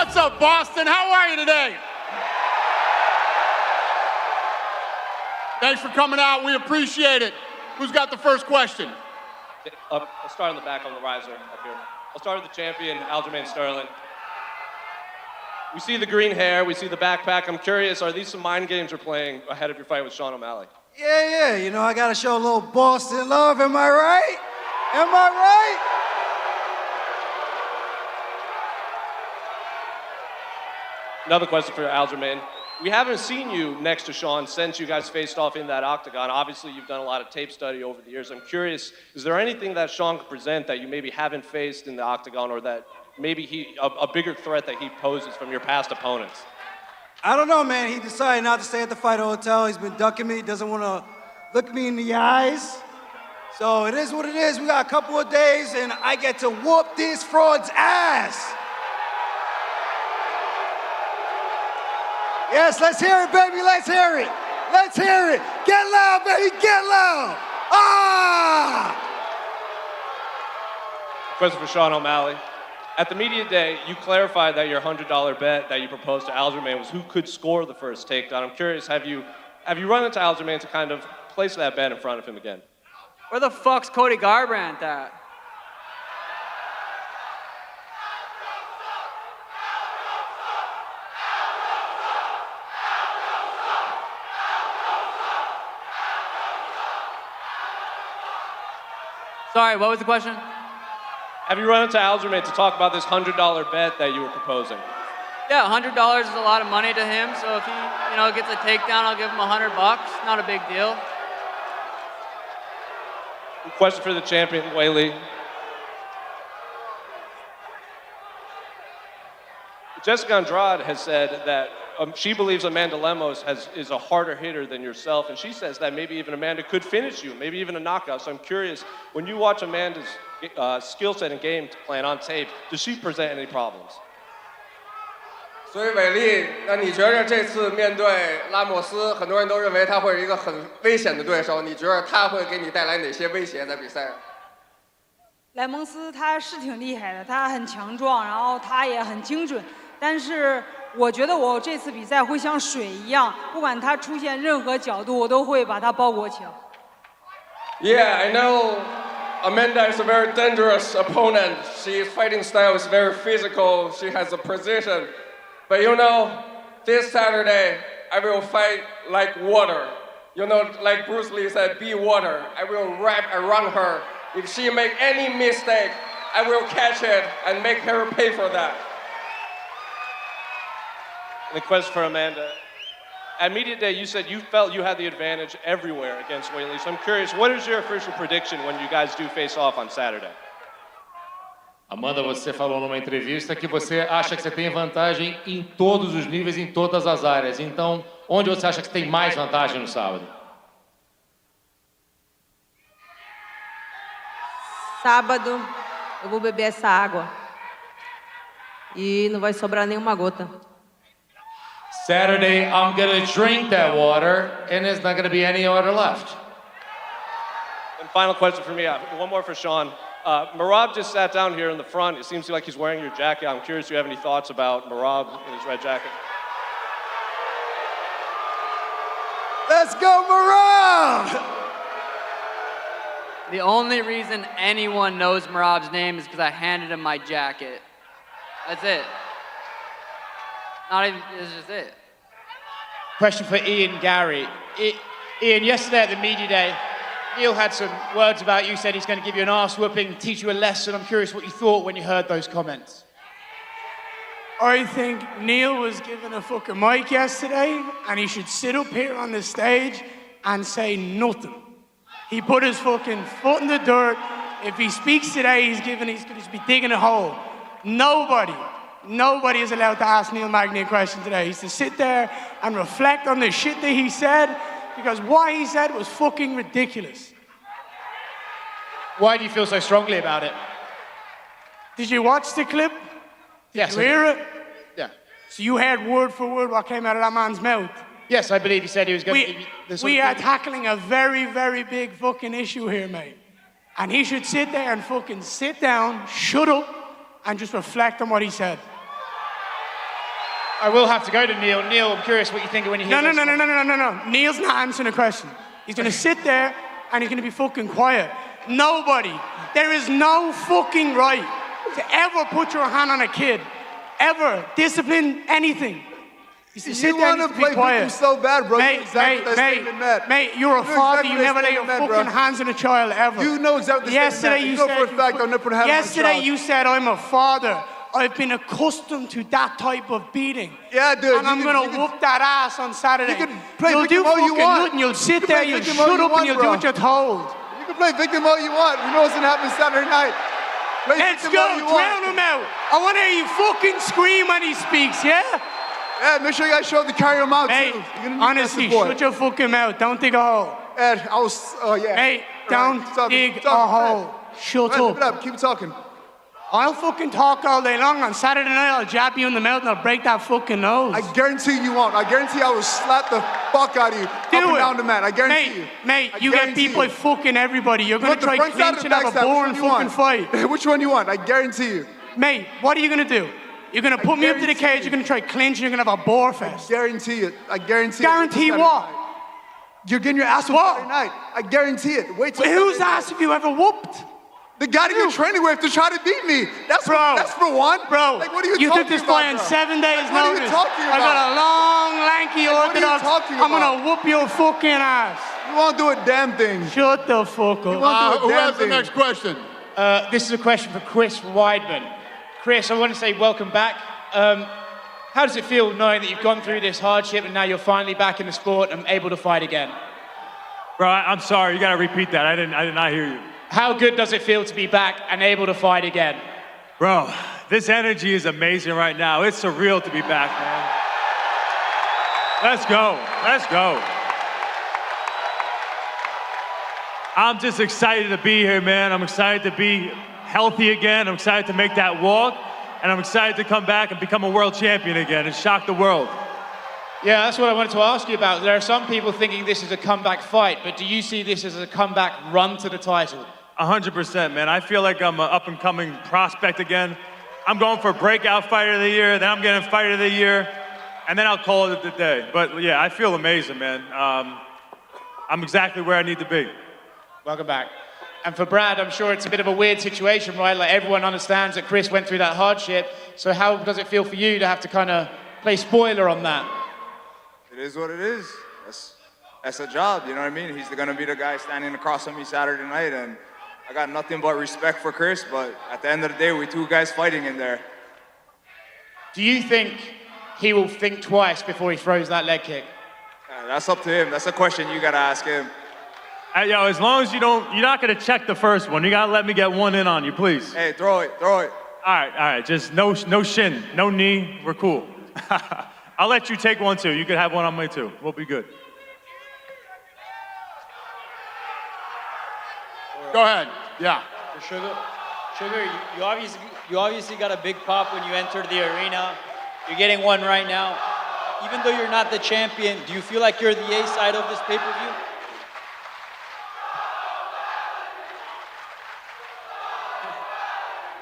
What's up, Boston? How are you today? Thanks for coming out. We appreciate it. Who's got the first question? I'll start in the back on the riser up here. I'll start with the champion, Aljamain Sterling. We see the green hair, we see the backpack. I'm curious, are these some mind games you're playing ahead of your fight with Sean O'Malley? Yeah, you know, I gotta show a little Boston love, am I right? Am I right? Another question for Aljamain. We haven't seen you next to Sean since you guys faced off in that octagon. Obviously, you've done a lot of tape study over the years. I'm curious, is there anything that Sean could present that you maybe haven't faced in the octagon, or that maybe a bigger threat that he poses from your past opponents? I don't know, man. He decided not to stay at the fight hotel. He's been ducking me, doesn't want to look me in the eyes. So it is what it is. We got a couple of days, and I get to whoop this fraud's ass. Yes, let's hear it, baby. Let's hear it. Let's hear it. Get loud, baby. Get loud. Ah! Question for Sean O'Malley. At the media day, you clarified that your $100 bet that you proposed to Aljamain was who could score the first takedown. I'm curious, have you run into Aljamain to kind of place that bet in front of him again? Where the fuck's Cody Garbrandt at? Sorry, what was the question? Have you run into Aljamain to talk about this $100 bet that you were proposing? Yeah, $100 is a lot of money to him, so if he, gets a takedown, I'll give him $100. Not a big deal. Question for the champion, Weili. Jessica Andrade has said that she believes Amanda Lemos is a harder hitter than yourself, and she says that maybe even Amanda could finish you, maybe even a knockout. So I'm curious, when you watch Amanda's skill set and game plan on tape, does she present any problems? 所以伟力，那你觉得这次面对拉莫斯，很多人都认为他会是一个很危险的对手，你觉得他会给你带来哪些威胁在比赛？莱蒙斯他是挺厉害的，他很强壮，然后他也很精准，但是我觉得我这次比赛会像水一样，不管他出现任何角度，我都会把他包裹起来。Yeah, I know Amanda is a very dangerous opponent. She's fighting style is very physical. She has a precision. But this Saturday, I will fight like water. Like Bruce Lee said, be water. I will wrap around her. If she make any mistake, I will catch it and make her pay for that. And the question for Amanda. At Media Day, you said you felt you had the advantage everywhere against Weili. So I'm curious, what is your official prediction when you guys do face off on Saturday? Amanda, você falou numa entrevista que você acha que você tem vantagem em todos os níveis, em todas as áreas. Então, onde você acha que tem mais vantagem no sábado? Sábado, eu vou beber essa água. E não vai sobrar nenhuma gota. Saturday, I'm going to drink that water, and there's not going to be any water left. And final question for me, one more for Sean. Merab just sat down here in the front. It seems like he's wearing your jacket. I'm curious if you have any thoughts about Merab in his red jacket. Let's go, Merab! The only reason anyone knows Merab's name is because I handed him my jacket. That's it. Not even, it's just it. Question for Ian Gary. Ian, yesterday at the media day, Neil had some words about you, said he's going to give you an arse whooping, teach you a lesson. I'm curious what you thought when you heard those comments. I think Neil was given a fucking mic yesterday, and he should sit up here on the stage and say nothing. He put his fucking foot in the dirt. If he speaks today, he's going to be digging a hole. Nobody is allowed to ask Neil Magny a question today. He's to sit there and reflect on the shit that he said, because what he said was fucking ridiculous. Why do you feel so strongly about it? Did you watch the clip? Yes. Did you hear it? Yeah. So you heard word for word what came out of that man's mouth? Yes, I believe he said he was going to give you this. We are tackling a very, very big fucking issue here, mate. And he should sit there and fucking sit down, shut up, and just reflect on what he said. I will have to go to Neil. Neil, I'm curious what you think when you hear No. this. Neil's not answering the question. He's gonna sit there and he's gonna be fucking quiet. Nobody, there is no fucking right to ever put your hand on a kid, ever discipline anything. You want to play victim so bad, bro. Mate, you're a father. You never lay your fucking hands on a child ever. You know exactly. Yesterday you said. For a fact I'll never put a hand on a child. Yesterday you said I'm a father. I've been accustomed to that type of beating. Yeah, dude. And I'm gonna whoop that ass on Saturday. You can play You'll do victim all you fucking want. nothing. You'll sit there. You'll shut up and you'll do what you're told. You can play victim all you want. You know what's gonna happen Saturday night. Let's go. Drown him out. I want to hear you fucking scream when he speaks. Yeah. Yeah, make sure you guys show up to carry him out too. Honestly, shut your fucking mouth. Don't dig a hole. Ed, I was, yeah. Hey, don't dig a hole. Shut up. Keep it up. Keep talking. I'll fucking talk all day long. On Saturday night, I'll jab you in the mouth and I'll break that fucking nose. I guarantee you won't. I guarantee I will slap the fuck out of you up and down the mat. I guarantee you. Mate, you get beat by fucking everybody. You're going to try clinch and have a boring fucking fight. Which one you want? I guarantee you. Mate, what are you going to do? You're going to put me up to the cage, you're going to try clinch, and you're going to have a bore fest. I guarantee it. I guarantee it. Guarantee what? You're getting your ass whooped Saturday night. I guarantee it. Wait till whose ass have you ever whooped? The guy that you're training with to try to beat me. That's for one. Bro, like, what are you talking took this fight on bro? 7 days like, what notice. Are you talking about? I got a long, lanky orthodox. I'm going to whoop your fucking ass. You won't do a damn thing. Shut the fuck up. Who has the next question? This is a question for Chris Weidman. Chris, I want to say welcome back. How does it feel knowing that you've gone through this hardship and now you're finally back in the sport and able to fight again? Bro, I'm sorry. You got to repeat that. I did not hear you. How good does it feel to be back and able to fight again? Bro, this energy is amazing right now. It's surreal to be back, man. Let's go. Let's go. I'm just excited to be here, man. I'm excited to be healthy again. I'm excited to make that walk. And I'm excited to come back and become a world champion again and shock the world. Yeah, that's what I wanted to ask you about. There are some people thinking this is a comeback fight, but do you see this as a comeback run to the title? 100%, man. I feel like I'm an up-and-coming prospect again. I'm going for breakout fighter of the year, then I'm getting fighter of the year, and then I'll call it the day. But yeah, I feel amazing, man. I'm exactly where I need to be. Welcome back. And for Brad, I'm sure it's a bit of a weird situation, right? Like everyone understands that Chris went through that hardship. So how does it feel for you to have to kind of play spoiler on that? It is what it is. That's a job, you know what I mean? He's gonna be the guy standing across from me Saturday night, and I got nothing but respect for Chris, but at the end of the day, we two guys fighting in there. Do you think he will think twice before he throws that leg kick? That's up to him. That's a question you gotta ask him. Yo, as long as you're not gonna check the first one. You gotta let me get one in on you, please. Hey, throw it. All right. Just no shin, no knee. We're cool. I'll let you take one too. You can have one on me too. We'll be good. Go ahead. Yeah. Sugar, you obviously got a big pop when you entered the arena. You're getting one right now. Even though you're not the champion, do you feel like you're the A side of this pay-per-view?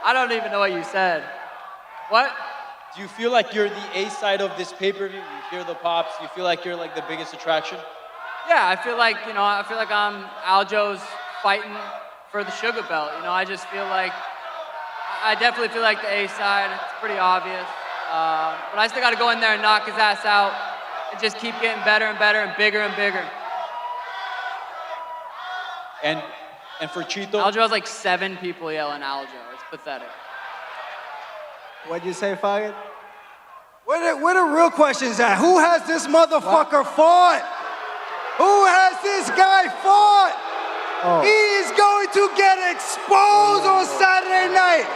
I don't even know what you said. What? Do you feel like you're the A side of this pay-per-view? You hear the pops, you feel like you're like the biggest attraction? Yeah, I feel like I'm Aljo's fighting for the sugar belt. I just feel like, I definitely feel like the A side. It's pretty obvious. But I still got to go in there and knock his ass out and just keep getting better and better and bigger and bigger. And for Chito? Aljo has like 7 people yelling Aljo. It's pathetic. What'd you say, Faggot? Where the real questions at? Who has this motherfucker fought? Who has this guy fought? Oh. He is going to get exposed on Saturday night.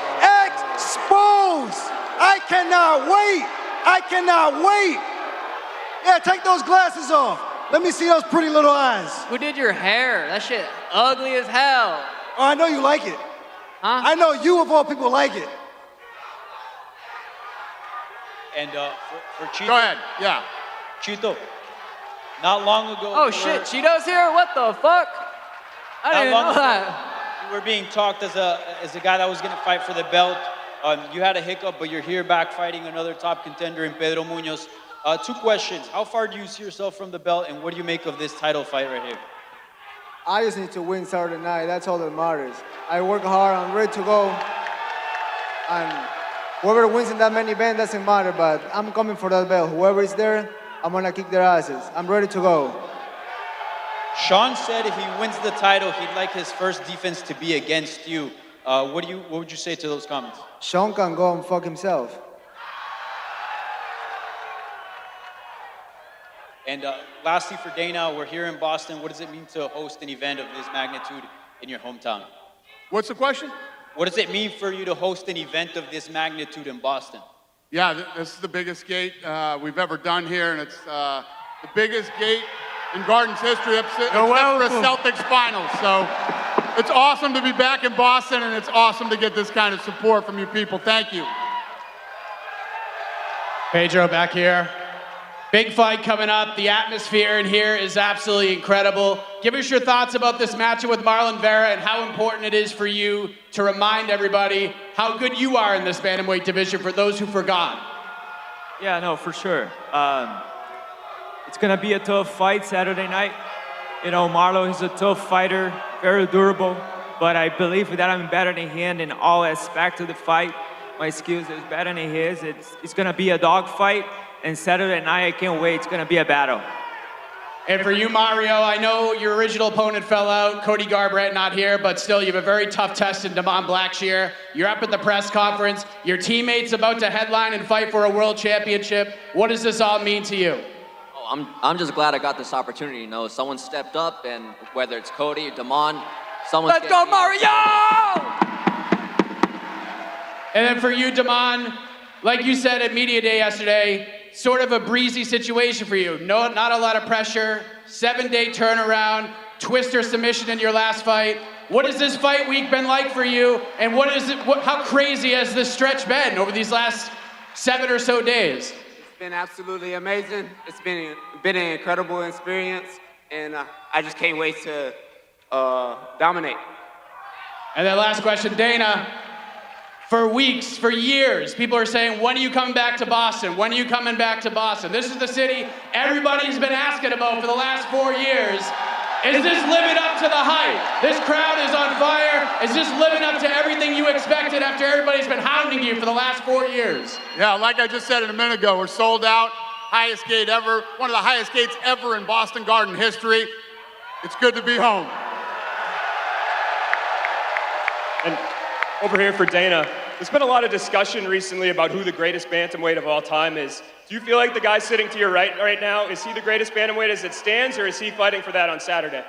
Exposed. I cannot wait. Yeah, take those glasses off. Let me see those pretty little eyes. Who did your hair? That shit ugly as hell. Oh, I know you like it. Huh? I know you of all people like it. And for Chito. Go ahead. Yeah. Chito. Not long ago. Oh shit, Cheeto's here? What the fuck? I didn't know that. You were being talked as a guy that was gonna fight for the belt. You had a hiccup, but you're here back fighting another top contender in Pedro Munoz. 2 questions. How far do you see yourself from the belt, and what do you make of this title fight right here? I just need to win Saturday night. That's all that matters. I work hard. I'm ready to go. And whoever wins in that main event doesn't matter, but I'm coming for that belt. Whoever is there, I'm going to kick their asses. I'm ready to go. Sean said if he wins the title, he'd like his first defense to be against you. What would you say to those comments? Sean can go and fuck himself. And lastly, for Dana, we're here in Boston. What does it mean to host an event of this magnitude in your hometown? What's the question? What does it mean for you to host an event of this magnitude in Boston? Yeah, this is the biggest gate we've ever done here, and it's the biggest gate in Garden's history except for a Celtics finals. So it's awesome to be back in Boston, and it's awesome to get this kind of support from you people. Thank you. Pedro back here. Big fight coming up. The atmosphere in here is absolutely incredible. Give us your thoughts about this matchup with Marlon Vera and how important it is for you to remind everybody how good you are in this bantamweight division for those who forgot. Yeah, no, for sure. It's gonna be a tough fight Saturday night. You know, Marlon is a tough fighter, very durable, but I believe that I'm better than him in all aspects of the fight. My skills is better than his. It's gonna be a dog fight. And Saturday night, I can't wait. It's going to be a battle. And for you, Mario, I know your original opponent fell out, Cody Garbrandt not here, but still you have a very tough test in Damon Blackshear. You're up at the press conference. Your teammate's about to headline and fight for a world championship. What does this all mean to you? Oh, I'm just glad I got this opportunity. You know, someone stepped up, and whether it's Cody or Damon, someone's Let's go, Mario! And then for you, Damon, like you said at Media Day yesterday, sort of a breezy situation for you. No, not a lot of pressure, 7-day turnaround, twister submission in your last fight. What has this fight week been like for you? And how crazy has this stretch been over these last 7 or so days? It's been absolutely amazing. It's been an incredible experience, and I just can't wait to dominate. And then last question, Dana. For weeks, for years, people are saying, when are you coming back to Boston? When are you coming back to Boston? This is the city everybody's been asking about for the last 4 years. Is this living up to the hype? This crowd is on fire. Is this living up to everything you expected after everybody's been hounding you for the last 4 years? Yeah, like I just said a minute ago, we're sold out. Highest gate ever, one of the highest gates ever in Boston Garden history. It's good to be home. And over here for Dana, there's been a lot of discussion recently about who the greatest bantamweight of all time is. Do you feel like the guy sitting to your right now, is he the greatest bantamweight as it stands, or is he fighting for that on Saturday?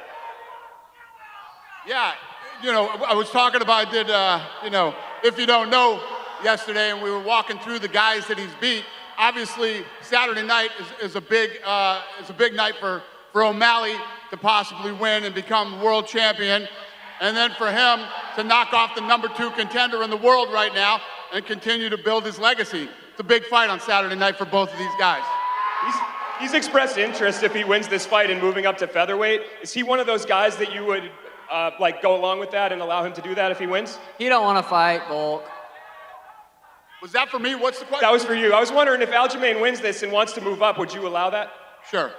Yeah, you know, I was talking about, if you don't know, yesterday, and we were walking through the guys that he's beat. Obviously, Saturday night is a big night for O'Malley to possibly win and become world champion. And then for him to knock off the #2 contender in the world right now and continue to build his legacy. It's a big fight on Saturday night for both of these guys. He's expressed interest if he wins this fight in moving up to featherweight. Is he one of those guys that you would go along with that and allow him to do that if he wins? He don't want to fight Volk. Was that for me? What's the question? That was for you. I was wondering if Aljamain wins this and wants to move up, would you allow that? Sure.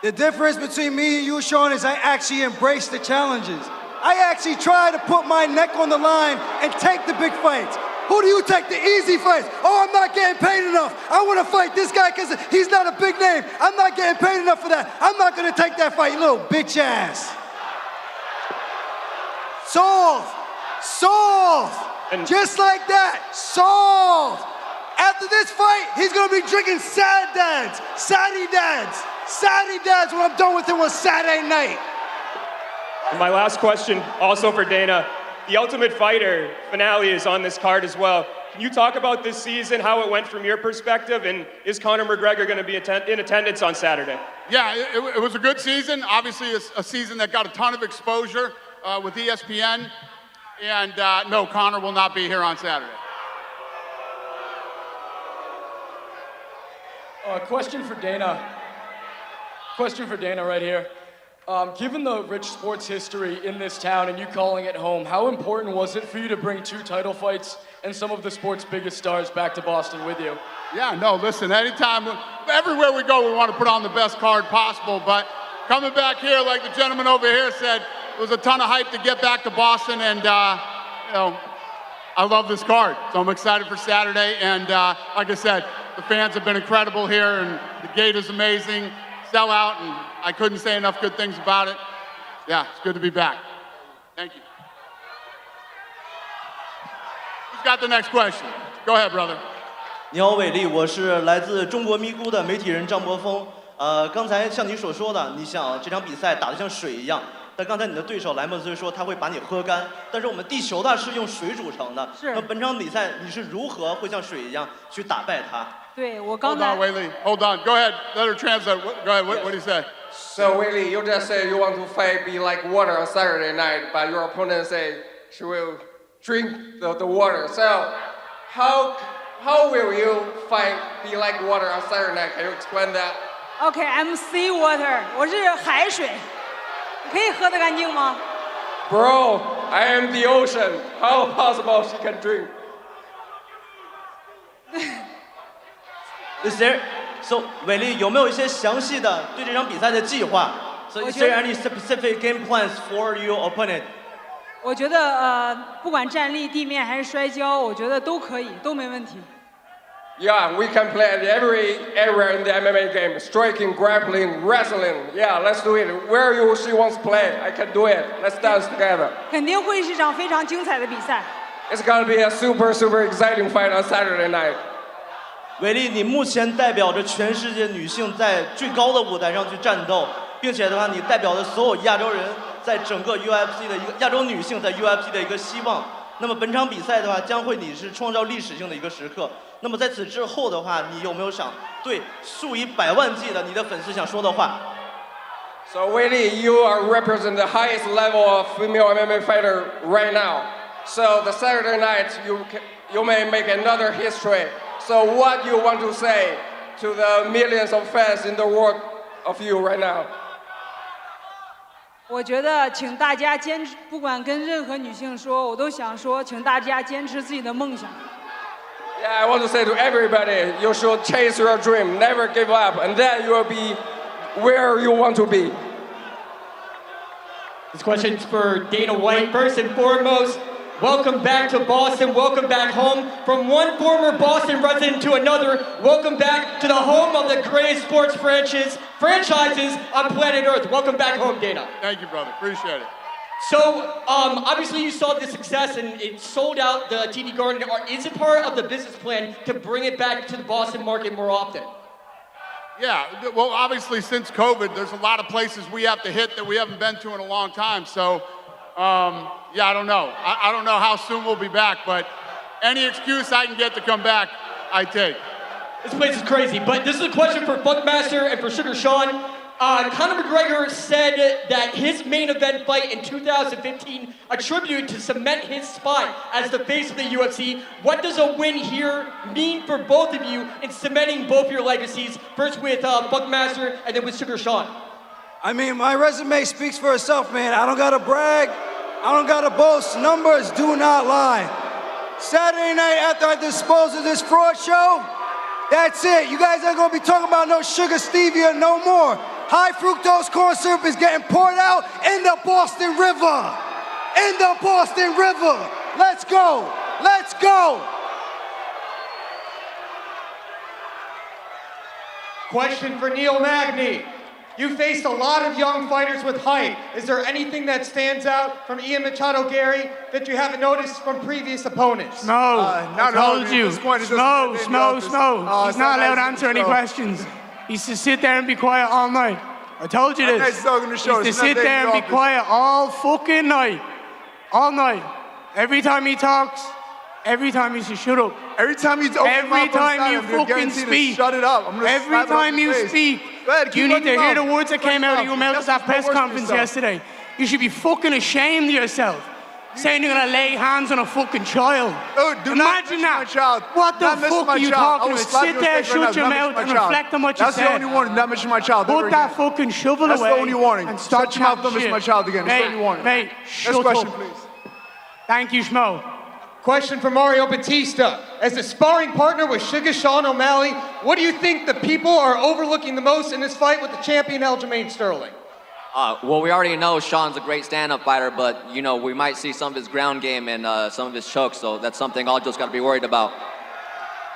The difference between me and you, Sean, is I actually embrace the challenges. I actually try to put my neck on the line and take the big fights. Who do you take the easy fights? Oh, I'm not getting paid enough. I want to fight this guy because he's not a big name. I'm not getting paid enough for that. I'm not going to take that fight, you little bitch ass. Solved. Just like that. Solved. After this fight, he's going to be drinking Saddy Dads when I'm done with him on Saturday night. And my last question, also for Dana. The Ultimate Fighter finale is on this card as well. Can you talk about this season, how it went from your perspective, and is Conor McGregor going to be in attendance on Saturday? Yeah, it was a good season. Obviously, it's a season that got a ton of exposure with ESPN. And no, Conor will not be here on Saturday. Question for Dana right here. Given the rich sports history in this town and you calling it home, how important was it for you to bring 2 title fights and some of the sport's biggest stars back to Boston with you. Yeah, no, listen, anytime, everywhere we go, we want to put on the best card possible, but coming back here, like the gentleman over here said, it was a ton of hype to get back to Boston, and, you know, I love this card, so I'm excited for Saturday, and like I said, the fans have been incredible here, and the gate is amazing, sell out, and I couldn't say enough good things about it. Yeah, it's good to be back. Thank you. Who's got the next question? Go ahead, brother. 你好，伟力，我是来自中国咪咕的媒体人张博峰。刚才像你所说的，你想这场比赛打得像水一样，但刚才你的对手莱莫斯说他会把你喝干，但是我们地球它是用水煮成的。是。那本场比赛你是如何会像水一样去打败他？对，我刚才。Hold on, Weili. Hold on. Go ahead. Let her translate. Go ahead. What do you say? So, Weili, you just say you want to fight be like water on Saturday night, but your opponent say she will drink the water. So, how will you fight be like water on Saturday night? Can you explain that? Okay, I'm sea water. 我是海水，可以喝得干净吗？ Bro, I am the ocean. How possible she can drink? Is there so 伟力有没有一些详细的对这场比赛的计划 ？So is there any specific game plans for your opponent? 我觉得不管站立、地面还是摔跤，我觉得都可以，都没问题。Yeah, we can play at every area in the MMA game. Striking, grappling, wrestling. Yeah, let's do it. Where she wants to play, I can do it. Let's dance together. 肯定会是场非常精彩的比赛。It's gonna be a super exciting fight on Saturday night. 伟力，你目前代表着全世界女性在最高的舞台上去战斗，并且的话，你代表着所有亚洲人在整个 UFC 的一个亚洲女性在 UFC 的一个希望。那么本场比赛的话，将会你是创造历史性的一个时刻。那么在此之后的话，你有没有想对数以百万计的你的粉丝想说的话 ？So Weili, you are represent the highest level of female MMA fighter right now. So the Saturday night, you may make another history. So what you want to say to the millions of fans in the world of you right now? 我觉得，请大家坚持，不管跟任何女性说，我都想说，请大家坚持自己的梦想。Yeah, I want to say to everybody, you should chase your dream, never give up, and then you will be where you want to be. This question's for Dana White. First and foremost, welcome back to Boston. Welcome back home. From one former Boston resident to another, welcome back to the home of the greatest sports franchises on planet Earth. Welcome back home, Dana. Thank you, brother. Appreciate it. So, obviously you saw the success and it sold out the TD Garden. Is it part of the business plan to bring it back to the Boston market more often? Yeah, well, obviously since COVID, there's a lot of places we have to hit that we haven't been to in a long time. So, yeah, I don't know. I don't know how soon we'll be back, but any excuse I can get to come back, I take. This place is crazy, but this is a question for Buckmaster and for Sugar Sean. Conor McGregor said that his main event fight in 2015 attributed to cement his spot as the face of the UFC. What does a win here mean for both of you in cementing both your legacies? First with Buckmaster and then with Sugar Sean. I mean, my resume speaks for itself, man. I don't gotta brag. I don't gotta boast. Numbers do not lie. Saturday night after I dispose of this fraud show, that's it. You guys ain't gonna be talking about no sugar stevia no more. High fructose corn syrup is getting poured out in the Boston River. In the Boston River. Let's go. Let's go. Question for Neil Magny. You faced a lot of young fighters with height. Is there anything that stands out from Ian Machado Gary that you haven't noticed from previous opponents? No, I told you. Snow. He's not allowed to answer any questions. He's to sit there and be quiet all night. I told you this. He's to sit there and be quiet all fucking night. All night. Every time he talks, every time he says shut up. Every time you fucking speak. Shut it up. Every time you speak, you need to hear the words that came out of your mouth at that press conference yesterday. You should be fucking ashamed of yourself. Saying you're gonna lay hands on a fucking child. Imagine that. What the fuck are you talking about? Sit there, shut your mouth, and reflect on what you said. That's the only warning. Not mention my child. Put that fucking shovel away. That's the only warning. And stop shut your mouth. Don't mention my child again. That's the only warning. Mate, Next question, please. Thank you, Schmo. Question for Mario Batista. As a sparring partner with Sugar Sean O'Malley, what do you think the people are overlooking the most in this fight with the champion Aljamain Sterling? Well, we already know Sean's a great stand-up fighter, but, you know, we might see some of his ground game and some of his chokes, so that's something Aljo's got to be worried about.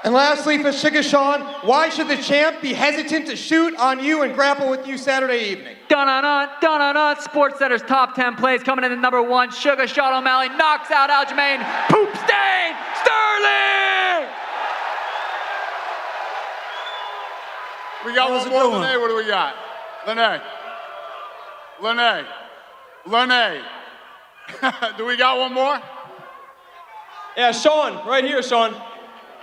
And lastly, for Sugar Sean, why should the champ be hesitant to shoot on you and grapple with you Saturday evening? Dun-dun-dun, Sports Center's top 10 plays coming in at number 1. Sugar Sean O'Malley knocks out Aljamain. Poop stain Sterling! We got one more. Lene, what do we got? Lene. Do we got one more? Yeah, Sean, right here, Sean.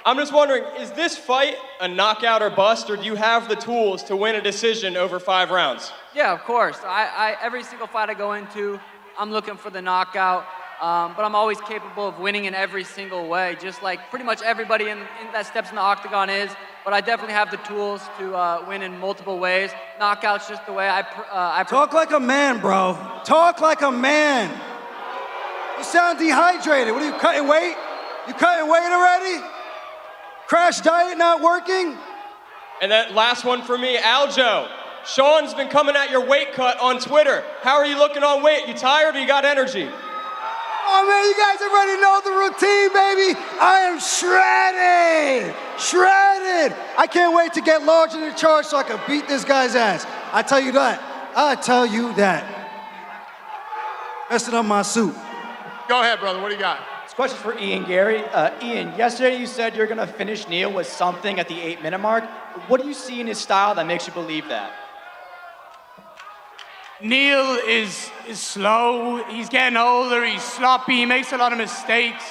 I'm just wondering, is this fight a knockout or bust, or do you have the tools to win a decision over 5 rounds? Yeah, of course. Every single fight I go into, I'm looking for the knockout, but I'm always capable of winning in every single way, just like pretty much everybody in that steps in the octagon is. But I definitely have the tools to win in multiple ways. Knockout's just the way I Talk like a man, bro. Talk like a man. You sound dehydrated. What are you, cutting weight? You cutting weight already? Crash diet not working? And that last one for me, Aljo. Sean's been coming at your weight cut on Twitter. How are you looking on weight? You tired or you got energy? Oh man, you guys already know the routine, baby. I am shredded. I can't wait to get large in the charge so I can beat this guy's ass. I tell you that. Messing up my suit. Go ahead, brother. What do you got? This question's for Ian Gary. Ian, yesterday you said you're going to finish Neil with something at the 8-minute mark. What do you see in his style that makes you believe that? Neil is slow, he's getting older, he's sloppy, he makes a lot of mistakes.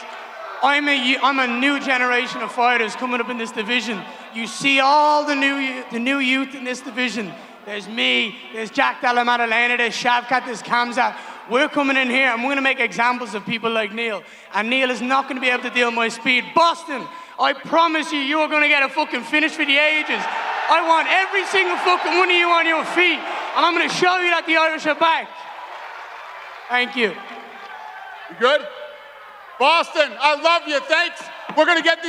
I'm a new generation of fighters coming up in this division. You see all the new youth in this division. There's me, there's Jack Della Maddalena, there's Shavkat, there's Khamzat. We're coming in here and we're gonna make examples of people like Neil. And Neil is not gonna be able to deal with my speed. Boston, I promise you, you are gonna get a fucking finish for the ages. I want every single fucking one of you on your feet. And I'm gonna show you that the Irish are back. Thank you. You good? Boston, I love you, thanks. We're gonna get these